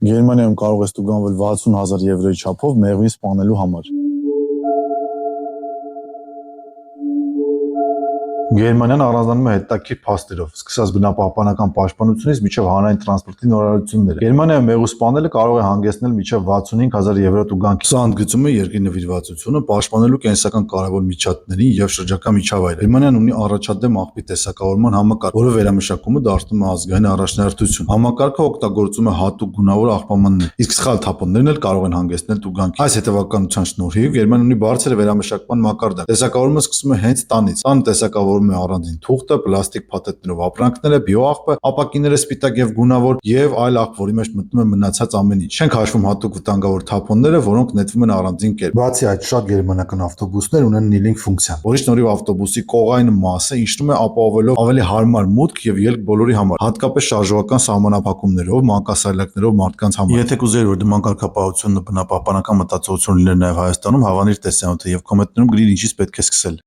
Գերմանիայում կարող ես տուգանվել 60,000 եվրոյի չափով մեղվին սպանելու համար։ Գերմանիան առանձնանում է հետաքրքիր փաստերով, սկսած բնապահպանական պաշտպանությունից մինչև հանրային տրանսպորտի նորարարությունները։ Գերմանիայում մեղու սպանելը կարող է հանգեցնել մինչև 65,000 եվրո տուգանքի։ Սա ընդգծում է երկրի նվիրվածությունը պաշտպանելու կենսական կարևոր միջատներին եւ շրջակա միջավայրը։ Գերմանիան ունի առաջադեմ աղբի տեսակավորման համակարգ, որը վերամշակումը դարձնում է ազգային առաջնահերթություն։ Համակարգը օգտագործում է հատուկ գունավոր աղբամաններ, իսկ սխալ թափոններն էլ կարող են հանգեցնել տուգանքի։ Այս հետևականության շնորհիվ Գերմանիան ունի բարձր վերամշակման մակարդակ։ Տեսակավորումը սկսվում է հենց տանից։ Տանը տեսակավորվում է առանձին թուղթը, պլաստիկ փաթեթներով ապրանքները, բիոաղբը, ապակիները սպիտակ եւ գունավոր եւ այլ աղբ, որի մեջ մտնում է մնացած ամեն ինչ։ Չենք հաշվում հատուկ վտանգավոր թափոնները, որոնք նետվում են առանձին կերպ։ Բացի այդ, շատ գերմանական ավտոբուսներ ունեն նիլինգ ֆունկցիա, որի շնորհիվ ավտոբուսի կողային մասը իջնում է ապահովելով ավելի հարմար մուտք եւ ելք բոլորի համար, հատկապես շարժողական սահմանափակումներով, մանկասայլակներով մարդկանց համար։ Եթե կուզեիր, որ նման կարգապահությունն ու բնապահպանական մտածողություն լիներ նաեւ Հայաստանում, հավանիր տեսանյութը եւ կոմենտներում գրիր ինչից պետք է սկսել։